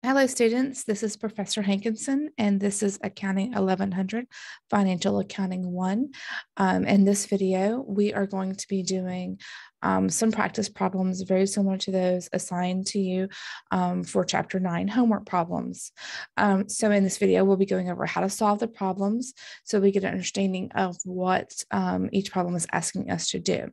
Hello, students. This is Professor Hankinson, and this is Accounting 1100, Financial Accounting 1. In this video, we are going to be doing some practice problems very similar to those assigned to you for Chapter 9 homework problems. So in this video, we'll be going over how to solve the problems so we get an understanding of what each problem is asking us to do.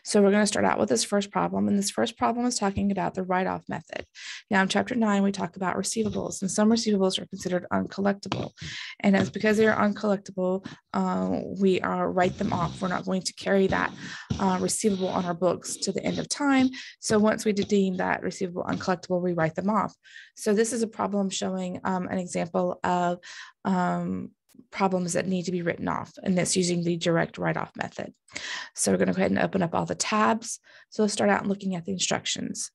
So we're going to start out with this first problem, and this first problem is talking about the write-off method. Now in Chapter 9, we talk about receivables, and some receivables are considered uncollectible, and as because they are uncollectible, we write them off. We're not going to carry that receivable on our books to the end of time. So once we deem that receivable uncollectible, we write them off. So this is a problem showing an example of problems that need to be written off, and that's using the direct write-off method. So we're going to go ahead and open up all the tabs. So let's start out looking at the instructions.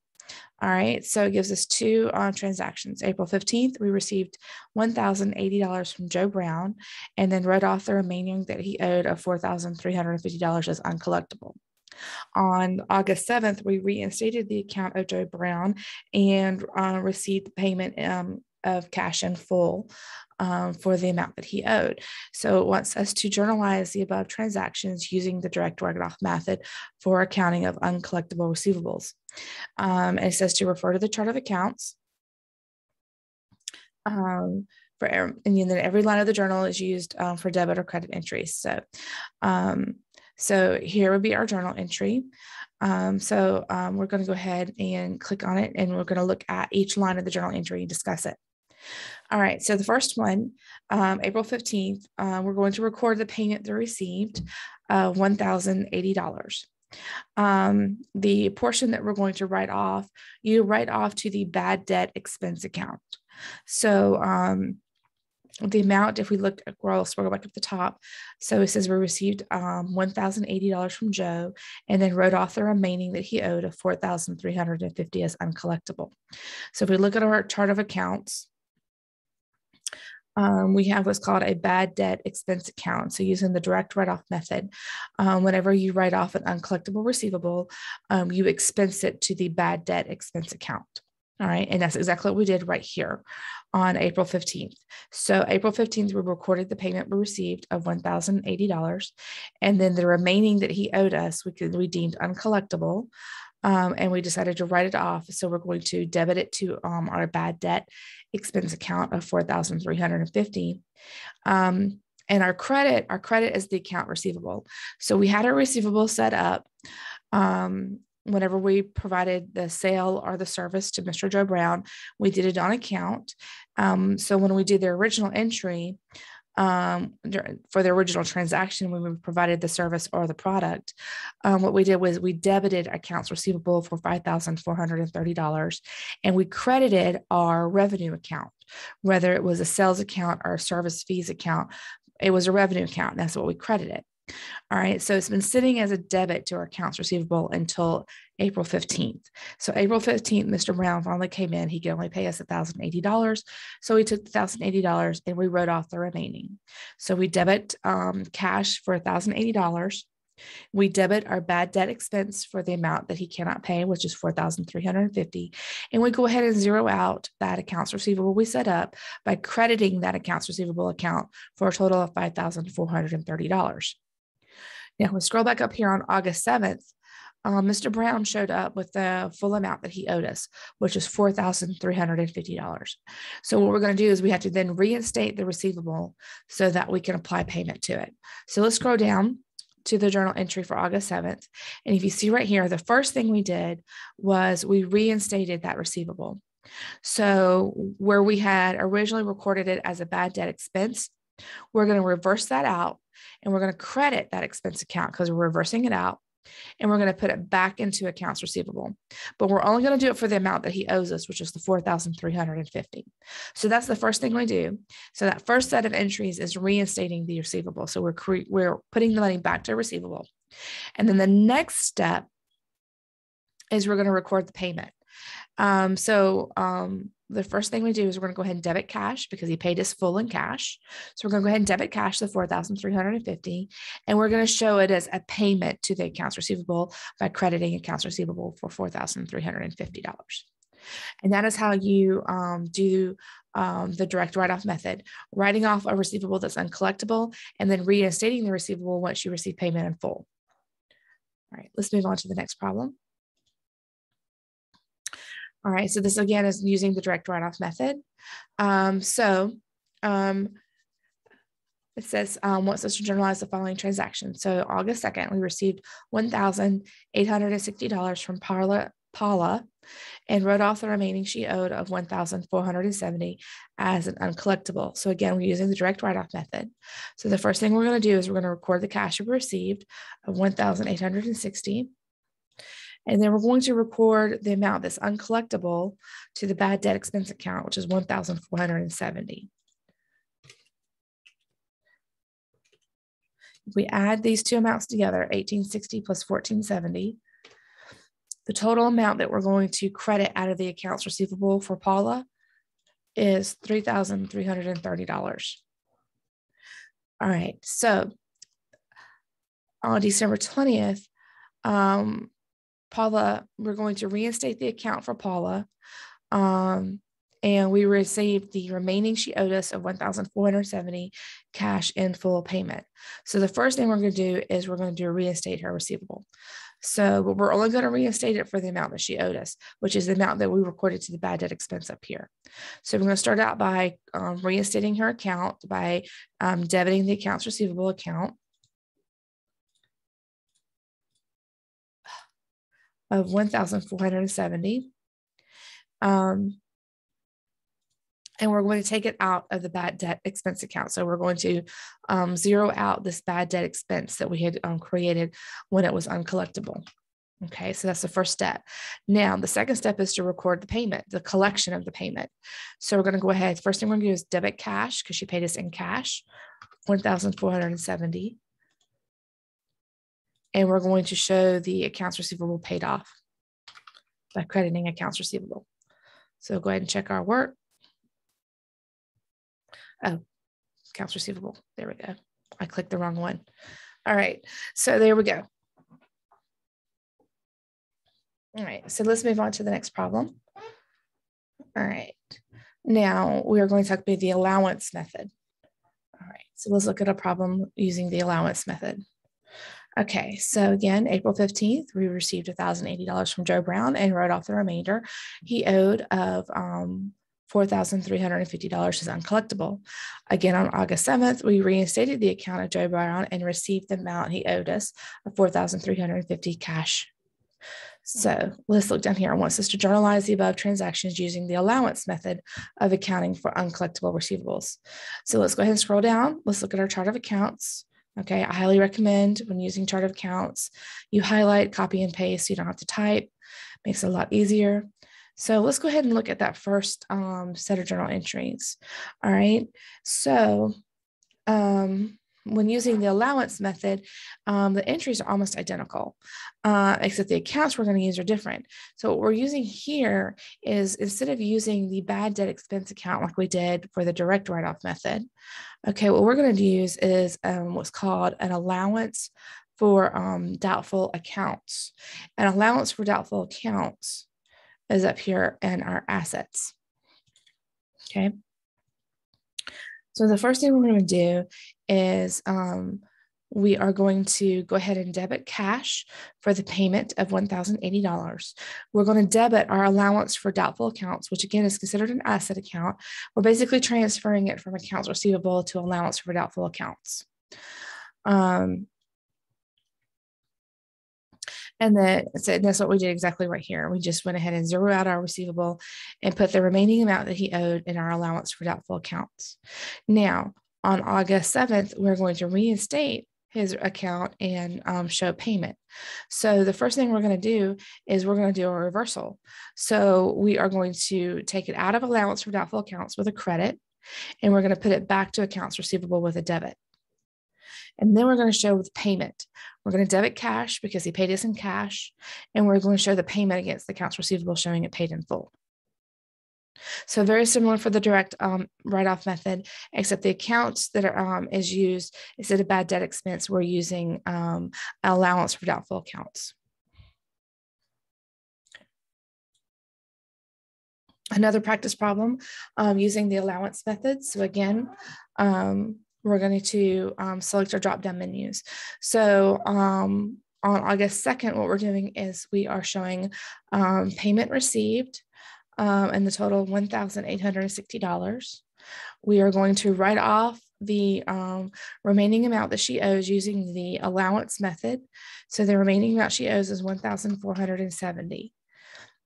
All right, so it gives us two transactions. April 15th, we received $1,080 from Joe Brown and then wrote off the remaining that he owed of $4,350 as uncollectible. On August 7th, we reinstated the account of Joe Brown and received the payment of cash in full for the amount that he owed. So it wants us to journalize the above transactions using the direct write-off method for accounting of uncollectible receivables. And it says to refer to the chart of accounts. And then every line of the journal is used for debit or credit entries. So here would be our journal entry. We're going to go ahead and click on it, and we're going to look at each line of the journal entry and discuss it. All right, so the first one, April 15th, we're going to record the payment they received, $1,080. The portion that we're going to write off, you write off to the bad debt expense account. So the amount, if we look at gross, we'll go back up the top. So it says we received $1,080 from Joe and then wrote off the remaining that he owed of $4,350 as uncollectible. So if we look at our chart of accounts, we have what's called a bad debt expense account. So using the direct write-off method, whenever you write off an uncollectible receivable, you expense it to the bad debt expense account. All right, and that's exactly what we did right here on April 15th. So April 15th, we recorded the payment we received of $1,080, and then the remaining that he owed us, we deemed uncollectible, and we decided to write it off. So we're going to debit it to our bad debt expense account of $4,350. And our credit is the account receivable. So we had our receivable set up whenever we provided the sale or the service to Mr. Joe Brown. We did it on account. So when we did the original entry, for the original transaction, when we provided the service or the product, what we did was we debited accounts receivable for $5,430, and we credited our revenue account, whether it was a sales account or a service fees account. It was a revenue account. That's what we credited. All right, so it's been sitting as a debit to our accounts receivable until April 15th. So April 15th, Mr. Brown finally came in. He could only pay us $1,080. So we took the $1,080 and we wrote off the remaining. So we debit cash for $1,080. We debit our bad debt expense for the amount that he cannot pay, which is $4,350. And we go ahead and zero out that accounts receivable we set up by crediting that accounts receivable account for a total of $5,430. Now, we scroll back up here on August 7th. Mr. Brown showed up with the full amount that he owed us, which is $4,350. So what we're going to do is we have to then reinstate the receivable so that we can apply payment to it. So let's scroll down to the journal entry for August 7th. And if you see right here, the first thing we did was we reinstated that receivable. So where we had originally recorded it as a bad debt expense, we're going to reverse that out, and we're going to credit that expense account because we're reversing it out, and we're going to put it back into accounts receivable. But we're only going to do it for the amount that he owes us, which is the $4,350. So that's the first thing we do. So that first set of entries is reinstating the receivable. So we're putting the money back to receivable. And then the next step is we're going to record the payment. The first thing we do is we're going to go ahead and debit cash because he paid us full in cash. So we're going to go ahead and debit cash the $4,350, and we're going to show it as a payment to the accounts receivable by crediting accounts receivable for $4,350. And that is how you do the direct write-off method, writing off a receivable that's uncollectible and then reinstating the receivable once you receive payment in full. All right, let's move on to the next problem. All right, so this again is using the direct write-off method. It says, wants us to journalize the following transaction. So August 2nd, we received $1,860 from Paula and wrote off the remaining she owed of $1,470 as an uncollectible. So again, we're using the direct write-off method. So the first thing we're going to do is we're going to record the cash we received of $1,860. And then we're going to record the amount that's uncollectible to the bad debt expense account, which is $1,470. If we add these two amounts together, 1,860 plus 1,470, the total amount that we're going to credit out of the accounts receivable for Paula is $3,330. All right, so on December 20th, Paula, we're going to reinstate the account for Paula, and we received the remaining she owed us of $1,470 cash in full payment. So the first thing we're going to do is we're going to reinstate her receivable. So we're only going to reinstate it for the amount that she owed us, which is the amount that we recorded to the bad debt expense up here. So we're going to start out by reinstating her account by debiting the accounts receivable account of $1,470. And we're going to take it out of the bad debt expense account. So we're going to zero out this bad debt expense that we had created when it was uncollectible. Okay, so that's the first step. Now, the second step is to record the payment, the collection of the payment. So we're going to go ahead. First thing we're going to do is debit cash because she paid us in cash, $1,470. And we're going to show the accounts receivable paid off by crediting accounts receivable. So go ahead and check our work. Oh, accounts receivable. There we go. I clicked the wrong one. All right. So there we go. All right. So let's move on to the next problem. All right. Now we are going to talk about the allowance method. All right. So let's look at a problem using the allowance method. Okay, so again, April 15th, we received $1,080 from Joe Brown and wrote off the remainder he owed of $4,350 is uncollectible. Again, on August 7th, we reinstated the account of Joe Brown and received the amount he owed us of $4,350 cash. So let's look down here. It wants us to journalize the above transactions using the allowance method of accounting for uncollectible receivables. So let's go ahead and scroll down. Let's look at our chart of accounts. Okay, I highly recommend when using chart of accounts, you highlight, copy, and paste so you don't have to type. Makes it a lot easier. So let's go ahead and look at that first set of journal entries. All right, so when using the allowance method, the entries are almost identical, except the accounts we're going to use are different. So what we're using here is instead of using the bad debt expense account like we did for the direct write-off method, okay, what we're going to use is what's called an allowance for doubtful accounts. An allowance for doubtful accounts is up here in our assets. Okay. So the first thing we're going to do is we are going to go ahead and debit cash for the payment of $1,080. We're going to debit our allowance for doubtful accounts, which again is considered an asset account. We're basically transferring it from accounts receivable to allowance for doubtful accounts. And that's what we did exactly right here. We just went ahead and zeroed out our receivable and put the remaining amount that he owed in our allowance for doubtful accounts. Now, on August 7th, we're going to reinstate his account and show payment. So the first thing we're going to do is we're going to do a reversal. So we are going to take it out of allowance for doubtful accounts with a credit, and we're going to put it back to accounts receivable with a debit. And then we're going to show with payment. We're going to debit cash because he paid us in cash, and we're going to show the payment against the accounts receivable showing it paid in full. So very similar for the direct write-off method, except the accounts that are is used instead of bad debt expense, we're using allowance for doubtful accounts. Another practice problem using the allowance method. So again, we're going to select our drop-down menus. So on August 2nd, what we're doing is we are showing payment received and the total of $1,860. We are going to write off the remaining amount that she owes using the allowance method. So the remaining amount she owes is $1,470.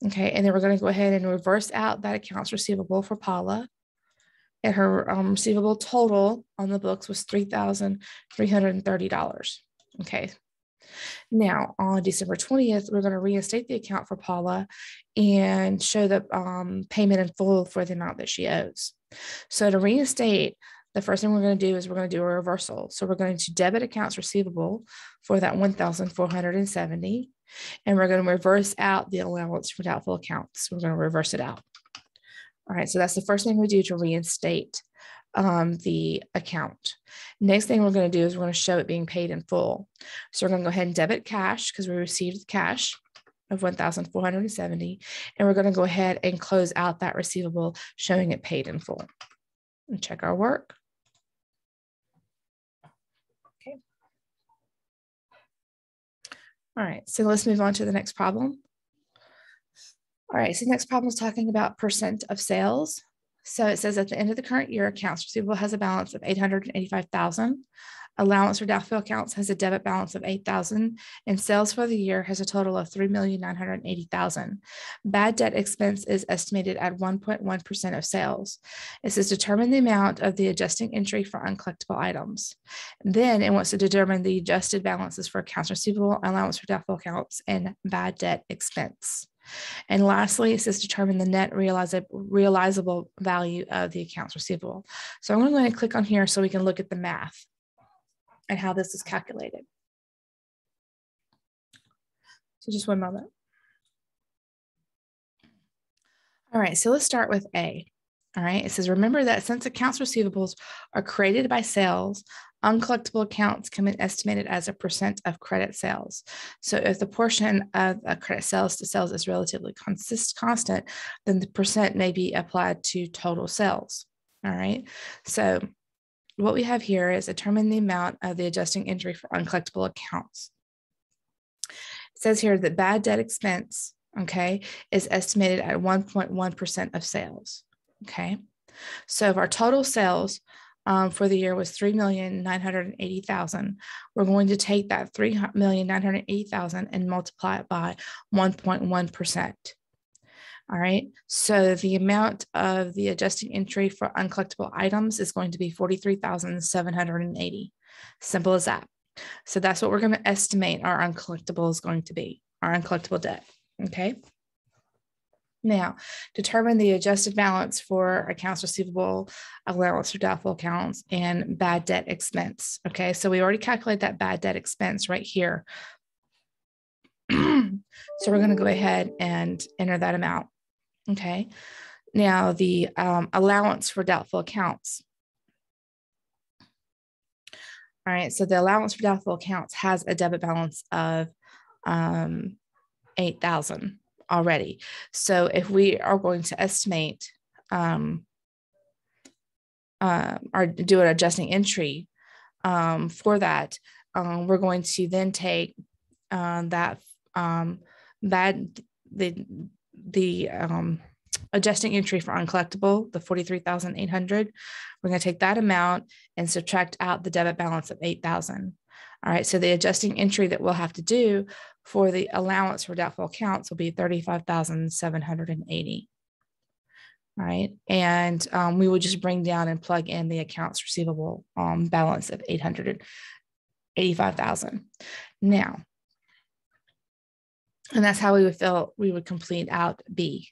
Okay, and then we're going to go ahead and reverse out that accounts receivable for Paula. And her receivable total on the books was $3,330. Okay. Now, on December 20th, we're going to reinstate the account for Paula and show the payment in full for the amount that she owes. So to reinstate, the first thing we're going to do is we're going to do a reversal. So we're going to debit accounts receivable for that $1,470, and we're going to reverse out the allowance for doubtful accounts. We're going to reverse it out. All right, so that's the first thing we do to reinstate the account. Next thing we're going to do is we're going to show it being paid in full. So we're going to go ahead and debit cash because we received cash of $1,470, and we're going to go ahead and close out that receivable showing it paid in full. And check our work. Okay. All right, so let's move on to the next problem. All right, so the next problem is talking about percent of sales. So it says at the end of the current year, accounts receivable has a balance of $885,000. Allowance for doubtful accounts has a debit balance of $8,000, and sales for the year has a total of $3,980,000. Bad debt expense is estimated at 1.1% of sales. It says determine the amount of the adjusting entry for uncollectible items. Then it wants to determine the adjusted balances for accounts receivable, allowance for doubtful accounts, and bad debt expense. And lastly, it says determine the net realizable value of the accounts receivable. So I'm going to go ahead and click on here so we can look at the math and how this is calculated. So just one moment. All right, so let's start with A. All right, it says, remember that since accounts receivables are created by sales, uncollectible accounts can be estimated as a percent of credit sales. So if the portion of credit sales to sales is relatively constant, then the percent may be applied to total sales. All right, so what we have here is determine the amount of the adjusting entry for uncollectible accounts. It says here that bad debt expense, okay, is estimated at 1.1% of sales. Okay, so if our total sales for the year was $3,980,000, we're going to take that $3,980,000 and multiply it by 1.1%. All right, so the amount of the adjusting entry for uncollectible items is going to be $43,780. Simple as that. So that's what we're going to estimate our uncollectible is going to be, our uncollectible debt. Okay. Now, determine the adjusted balance for accounts receivable, allowance for doubtful accounts, and bad debt expense. Okay, so we already calculated that bad debt expense right here. So we're going to go ahead and enter that amount. Okay, now the allowance for doubtful accounts. All right, so the allowance for doubtful accounts has a debit balance of $8,000 already. So if we are going to estimate or do an adjusting entry for that, we're going to then take the adjusting entry for uncollectible, the $43,800. We're going to take that amount and subtract out the debit balance of $8,000. All right, so the adjusting entry that we'll have to do for the allowance for doubtful accounts will be $35,780. All right, and we will just bring down and plug in the accounts receivable balance of $885,000. Now, and that's how we would complete out B.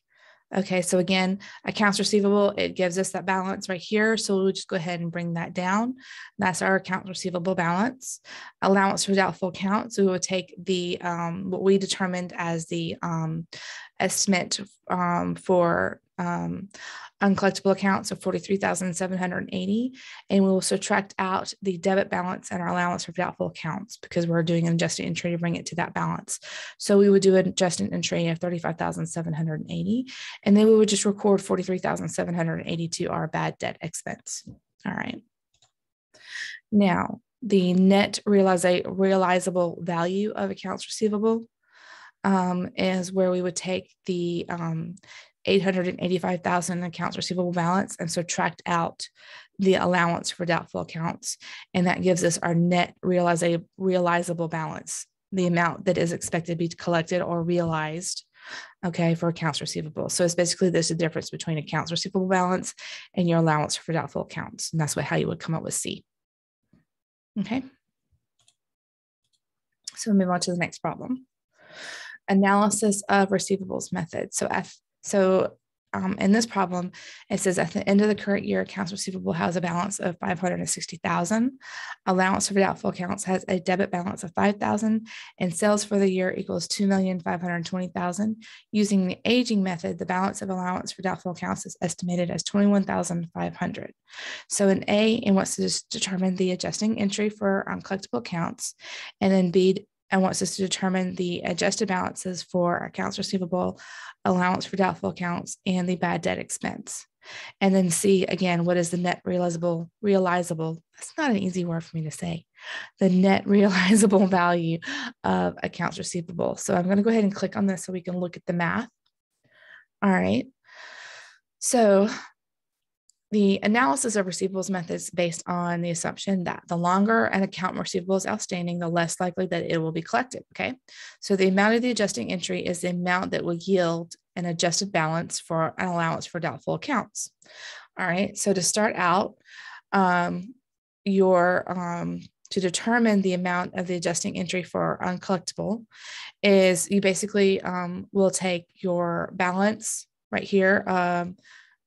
Okay, so again, accounts receivable, it gives us that balance right here. So we'll just go ahead and bring that down. That's our accounts receivable balance. Allowance for doubtful accounts, we would take the what we determined as the estimate for uncollectible accounts of 43,780, and we will subtract out the debit balance and our allowance for doubtful accounts because we're doing an adjusting entry to bring it to that balance. So we would do an adjusting entry of 35,780, and then we would just record 43,780 to our bad debt expense. All right. Now, the net realizable value of accounts receivable is where we would take the 885,000 accounts receivable balance and subtract out the allowance for doubtful accounts. And that gives us our net realizable balance, the amount that is expected to be collected or realized, okay, for accounts receivable. So it's basically there's a difference between accounts receivable balance and your allowance for doubtful accounts. And that's how you would come up with C. Okay. So we'll move on to the next problem. Analysis of receivables method. So in this problem, it says at the end of the current year, accounts receivable has a balance of 560,000. Allowance for doubtful accounts has a debit balance of 5,000, and sales for the year equals 2,520,000. Using the aging method, the balance of allowance for doubtful accounts is estimated as 21,500. So in A, it wants to just determine the adjusting entry for uncollectible accounts, and then B, and wants us to determine the adjusted balances for accounts receivable, allowance for doubtful accounts, and the bad debt expense. And then C, again, what is the net realizable, that's not an easy word for me to say, the net realizable value of accounts receivable. So I'm going to go ahead and click on this so we can look at the math. All right. So the analysis of receivables method is based on the assumption that the longer an account receivable is outstanding, the less likely that it will be collected, okay? So the amount of the adjusting entry is the amount that will yield an adjusted balance for an allowance for doubtful accounts. All right, so to start out, to determine the amount of the adjusting entry for uncollectible is you basically will take your balance right here,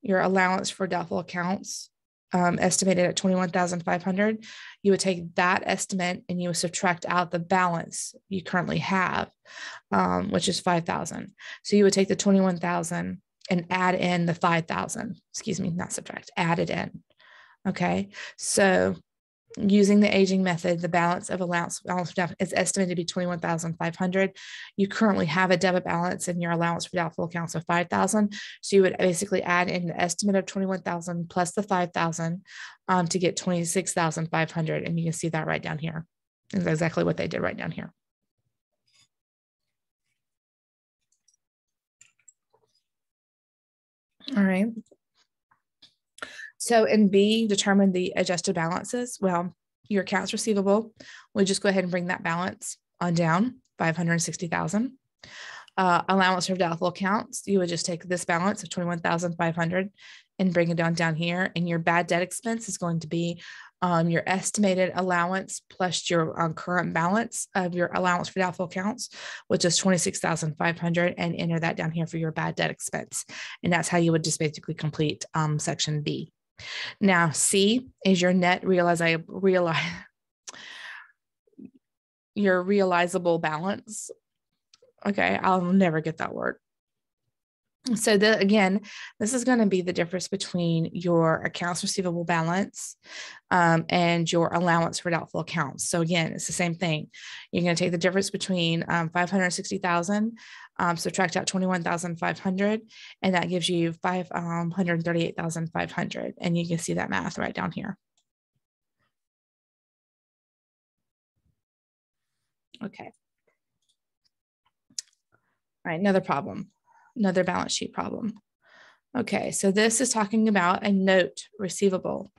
your allowance for doubtful accounts estimated at 21,500. You would take that estimate and you would subtract out the balance you currently have, which is 5,000. So you would take the 21,000 and add in the 5,000, excuse me, not subtract, add it in. Okay, so using the aging method, the balance of allowance is estimated to be 21,500. You currently have a debit balance in your allowance for doubtful accounts of 5,000. So you would basically add in the estimate of 21,000 plus the 5,000 to get 26,500. And you can see that right down here. That's exactly what they did right down here. All right. So in B, determine the adjusted balances. Well, your accounts receivable, we'll just go ahead and bring that balance on down, 560,000. Allowance for doubtful accounts, you would just take this balance of 21,500 and bring it down here. And your bad debt expense is going to be your estimated allowance plus your current balance of your allowance for doubtful accounts, which is 26,500, and enter that down here for your bad debt expense. And that's how you would just basically complete section B. Now, C is your net your realizable balance. Okay, I'll never get that word. So again, this is going to be the difference between your accounts receivable balance and your allowance for doubtful accounts. So again, it's the same thing. You're going to take the difference between 560,000, subtract out 21,500, and that gives you 538,500. And you can see that math right down here. Okay. All right, another problem. Another balance sheet problem. Okay, so this is talking about a note receivable.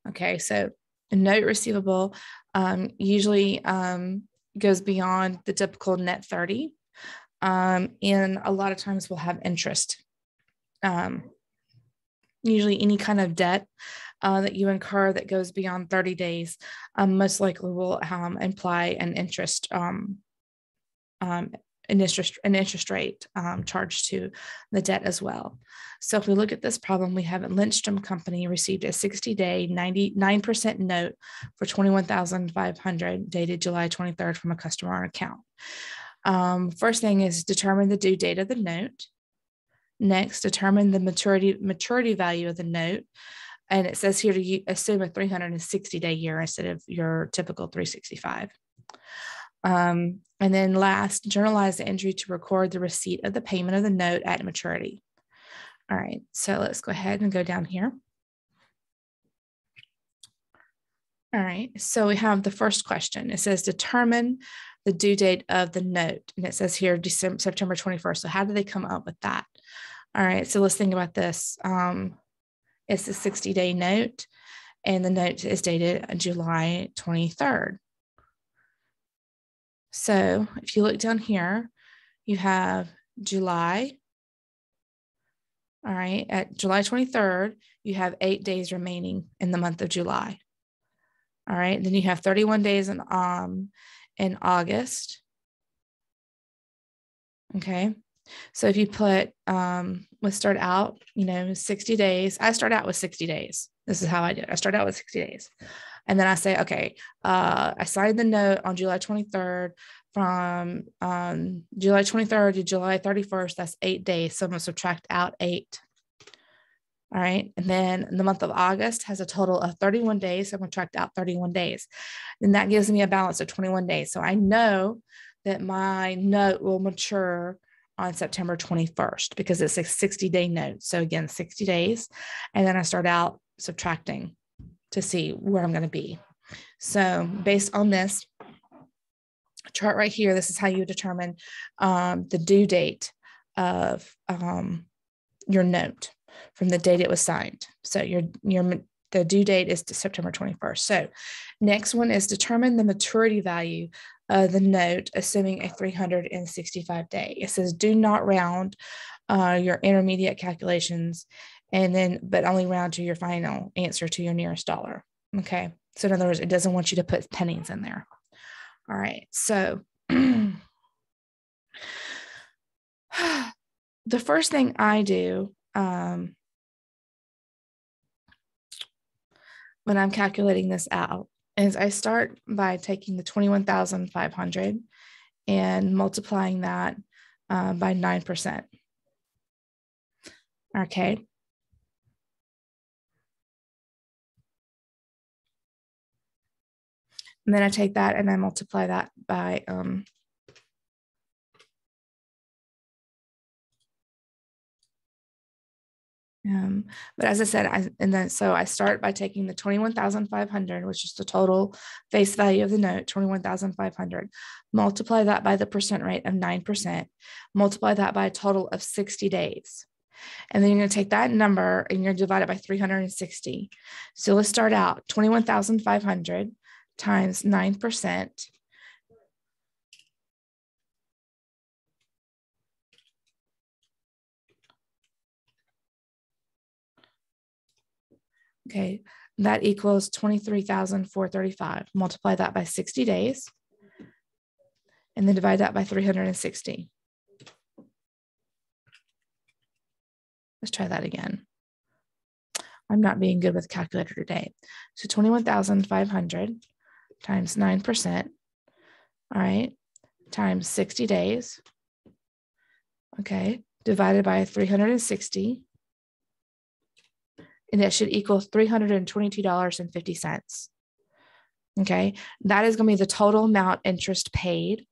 Okay, so a note receivable usually goes beyond the typical net 30, and a lot of times we'll have interest. Usually any kind of debt that you incur that goes beyond 30 days most likely will imply an interest an interest rate charged to the debt as well. So if we look at this problem, we have a Lindstrom Company received a 60-day 99% note for $21,500 dated July 23rd from a customer on account. First thing is determine the due date of the note. Next, determine the maturity value of the note. And it says here to assume a 360-day year instead of your typical 365. And then last, journalize the entry to record the receipt of the payment of the note at maturity. All right, so let's go ahead and go down here. All right, so we have the first question. It says determine the due date of the note. And it says here September 21st. So how did they come up with that? All right, so let's think about this. It's a 60-day note, and the note is dated July 23rd. So if you look down here, you have July. All right, at July 23rd, you have 8 days remaining in the month of July. All right, then you have 31 days in August. Okay, so if you put, let's start out, 60 days. I start out with 60 days. This is how I do it. I start out with 60 days. And then I say, okay, I signed the note on July 23rd. From July 23rd to July 31st, that's 8 days. So I'm going to subtract out 8. All right. And then the month of August has a total of 31 days. So I'm going to subtract out 31 days. And that gives me a balance of 21 days. So I know that my note will mature on September 21st because it's a 60-day note. So again, 60 days. And then I start out subtracting to see where I'm going to be. So based on this chart right here, this is how you determine the due date of your note from the date it was signed. So the due date is September 21st. So next one is determine the maturity value of the note, assuming a 365 day. It says do not round your intermediate calculations, but only round to your final answer to your nearest dollar. Okay. So in other words, it doesn't want you to put pennies in there. All right. So the first thing I do when I'm calculating this out is I start by taking the 21,500 and multiplying that by 9%. Okay. And then I take that and I multiply that by but as I said, so I start by taking the 21,500, which is the total face value of the note, 21,500, multiply that by the percent rate of 9%, multiply that by a total of 60 days. And then you're going to take that number and you're going to divide it by 360. So let's start out 21,500 times 9%. Okay, that equals 23,435. Multiply that by 60 days and then divide that by 360. Let's try that again. I'm not being good with a calculator today. So 21,500 times 9%, all right, times 60 days, okay, divided by 360. And that should equal $322.50. Okay, that is going to be the total amount interest paid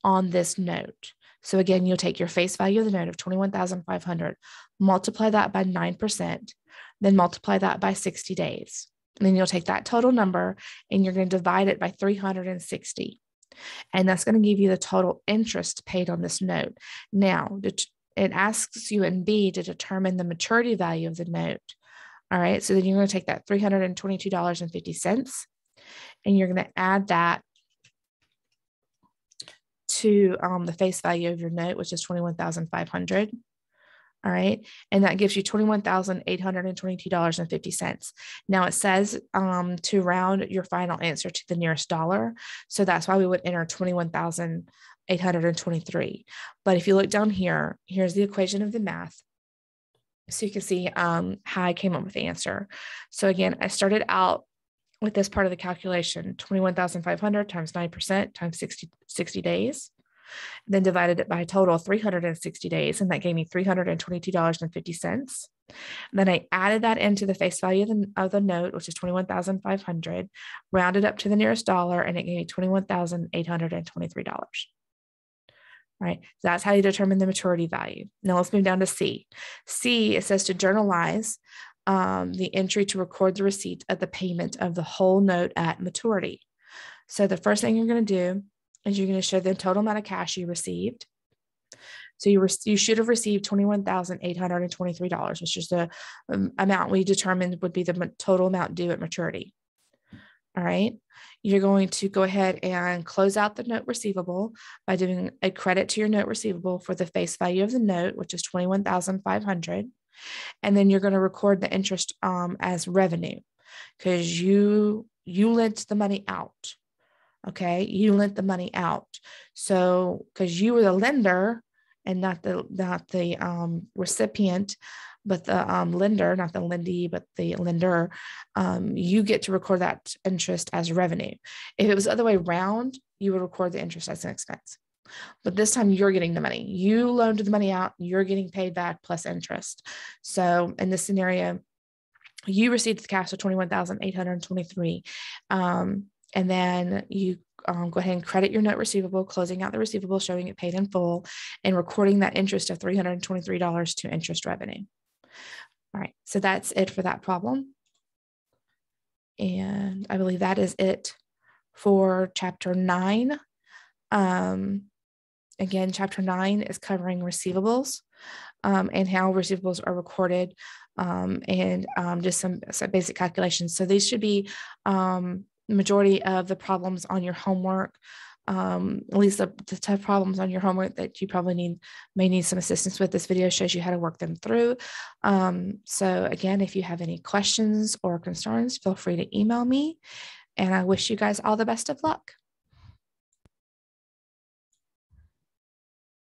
on this note. So again, you'll take your face value of the note of 21,500, multiply that by 9%, then multiply that by 60 days. And then you'll take that total number and you're going to divide it by 360. And that's going to give you the total interest paid on this note. Now, it asks you in B to determine the maturity value of the note. All right, so then you're going to take that $322.50 and you're going to add that to the face value of your note, which is 21,500. All right, and that gives you $21,822.50. Now it says to round your final answer to the nearest dollar. So that's why we would enter 21,823. But if you look down here, here's the equation of the math. So you can see how I came up with the answer. So again, I started out with this part of the calculation, 21,500 times 9% times 60 days. then divided it by a total of 360 days, and that gave me $322.50. Then I added that into the face value of the note, which is 21,500, rounded up to the nearest dollar, and it gave me $21,823. Right, so that's how you determine the maturity value. Now let's move down to C. C, it says to journalize the entry to record the receipt of the payment of the whole note at maturity. So the first thing you're going to do is you're going to show the total amount of cash you received. So you should have received $21,823, which is the amount we determined would be the total amount due at maturity. All right. You're going to go ahead and close out the note receivable by doing a credit to your note receivable for the face value of the note, which is $21,500. And then you're going to record the interest as revenue because you lent the money out. Okay. You lent the money out. So because you were the lender and not the recipient, but the lender, not the lendee, but the lender, you get to record that interest as revenue. If it was the other way around, you would record the interest as an expense. But this time you're getting the money. You loaned the money out, you're getting paid back plus interest. So in this scenario, you received the cash of $21,823. And then you go ahead and credit your note receivable, closing out the receivable, showing it paid in full, and recording that interest of $323 to interest revenue. All right, so that's it for that problem. And I believe that is it for chapter 9. Again, chapter 9 is covering receivables and how receivables are recorded and just some basic calculations. So these should be majority of the problems on your homework, at least the tough problems on your homework that you probably may need some assistance with. This video shows you how to work them through. So again, if you have any questions or concerns, feel free to email me, and I wish you guys all the best of luck.